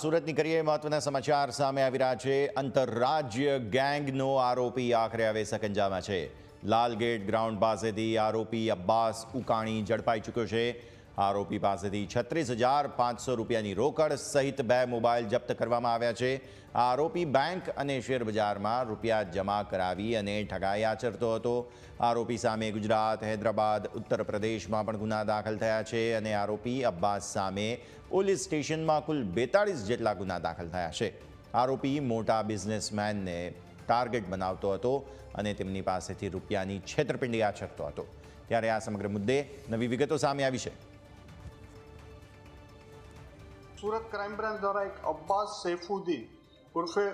સુરતની કરીએ મહત્વના સમાચાર સામે આવી રહ્યા છે। આંતરરાજ્ય ગેંગનો આરોપી આખરે હવે સકંજામાં છે। લાલગેટ ગ્રાઉન્ડ પાસેથી આરોપી અબ્બાસ ઉકાણી ઝડપાઈ ચૂક્યો છે। આરોપી પાસેથી 36,500 રૂપિયાની રોકડ સહિત 2 મોબાઈલ જપ્ત કરવામાં આવ્યા છે। આરોપી બેંક અને શેર બજારમાં રૂપિયા જમા કરાવી અને ઠગાઈ આચરતો હતો। આરોપી સામે ગુજરાત, હૈદરાબાદ, ઉત્તર પ્રદેશમાં પણ ગુના દાખલ થયા છે અને આરોપી અબ્બાસ સામે પોલીસ સ્ટેશનમાં કુલ 42 જેટલા ગુના દાખલ થયા છે। આરોપી મોટા બિઝનેસમેનને ટાર્ગેટ બનાવતો હતો અને તેમની પાસેથી રૂપિયાની છેતરપિંડી આચરતો હતો। ત્યારે આ સમગ્ર મુદ્દે નવી વિગતો સામે આવી છે। सूरत क्राइम ब्रांच द्वारा एक अब्बास सैफुद्दीन उर्फे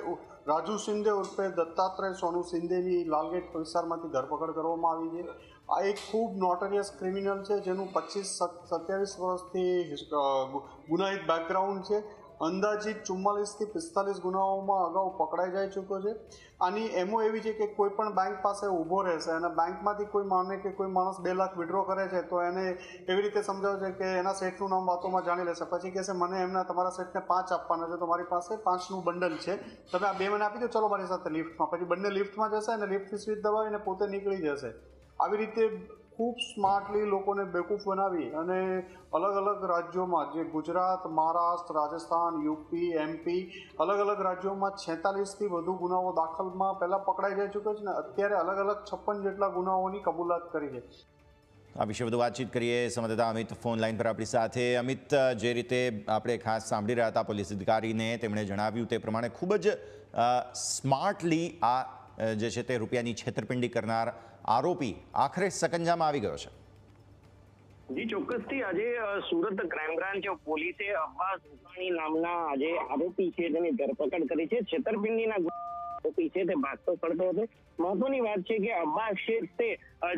राजू शिंदे उर्फे दत्तात्रेय सोनू शिंदेनी लालगेट विस्तारमांथी धरपकड़ करवामां आवी छे। आ एक खूब नोटोरियस क्रिमिनल है जेनुं 25-27 वर्षथी गुनाहित बेकग्राउंड है। अंदाजित 44 થી 45 गुनाओमां अगाऊ पकड़ाई जाई चूक्यो छे। आनी एमओ एवी छे के कोईपण बैंक पासे ऊभो रहेशे अने बेंकमांथी कोई माने के कोई माणस 2 लाख विड्रो करे छे तो एने एवी रीते समजावे छे के एना सेठनुं नाम वातोमां जाणी लेशे। पछी कहेशे मने एमना तमारा सेठने 5 आपवाना छे तो मारी पासे 5 નું बंडल छे, तमे आ 2 મને આપી दो, चलो मारी साथे लिफ्टमां। पछी बंने लिफ्टमां जशे अने लिफ्टनी स्विच दबावीने पोते નીકળી जशे। આવી રીતે खूब स्मार्टली लोकोने बेवकूफ बनावी अने अलग अलग राज्यों में जे गुजरात, महाराष्ट्र, राजस्थान, यूपी, एमपी अलग अलग राज्यों में 46 થી વધુ गुनाओ दाखल में पहला पकड़ाई जाई चूक्यो छे ने अत्यारे अलग अलग 56 જેટલા गुनाओनी कबूलात करी है। આ વિશે વધુ વાતચીત કરીએ સંવાદદાતા અમિત ફોન લાઈન પર આપણી સાથે। અમિત, જે રીતે આપણે ખાસ સાંભળી રહ્યા હતા પોલીસ અધિકારીને તેમણે જણાવ્યું તે પ્રમાણે ખૂબ જ સ્માર્ટલી આ જે છે તે રૂપિયાની છેતરપિંડી કરનાર આરોપી આખરે સકંજામાં આવી ગયો છે। જી ચોક્કસથી આજે સુરત ક્રાઇમ બ્રાન્ચ પોલીસે અબ્બાસ ઉકાણી નામના આજે આરોપી છે તેની ધરપકડ કરી છે। છેતરપિંડીના આરોપી છે તે ભાગતો પડતો હતો। મહત્વની વાત છે કે અબ્બાસ છે તે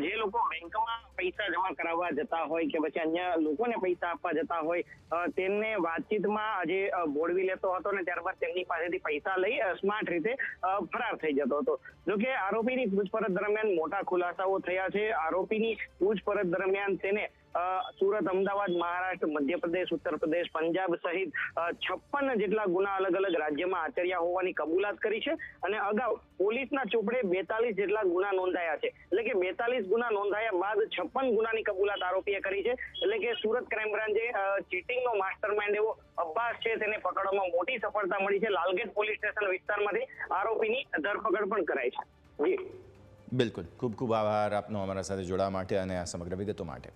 જે લોકો બેંકમાં પૈસા જમા કરાવવા જતા હોય કે પછી અન્ય લોકોને પૈસા આપવા જતા હોય તેમને વાતચીતમાં આજે બોળવી લેતો હતો ને ત્યારબાદ તેમની પાસેથી પૈસા લઈ સ્માર્ટ રીતે ફરાર થઈ જતો હતો। જોકે આરોપીની પૂછપરછ દરમિયાન મોટા ખુલાસાઓ થયા છે। આરોપીની પૂછપરછ દરમિયાન તેને સુરત, અમદાવાદ, મહારાષ્ટ્ર, મધ્યપ્રદેશ, ઉત્તર પ્રદેશ, પંજાબ સહિત 56 જેટલા ગુના અલગ અલગ રાજ્યમાં આચર્યા હોવાની કબૂલાત કરી છે અને અગાઉ પોલીસના ચોપડે 42 જેટલા ગુના નોંધાયા છે। એટલે કે 42 ગુના નોંધાયા બાદ 56 ગુનાની કબૂલાત આરોપીએ કરી છે। એટલે કે સુરત ક્રાઇમ બ્રાન્ચે ચીટિંગનો માસ્ટરમાઇન્ડ એવો અબ્બાસ છે તેને પકડવામાં મોટી સફળતા મળી છે। લાલગેટ પોલીસ સ્ટેશન વિસ્તારમાંથી આરોપીની ધરપકડ પણ કરાઈ છે। જી બિલકુલ, ખૂબ ખૂબ આભાર આપનો અમારા સાથે જોડાવા માટે અને આ સમગ્ર વિગતો માટે।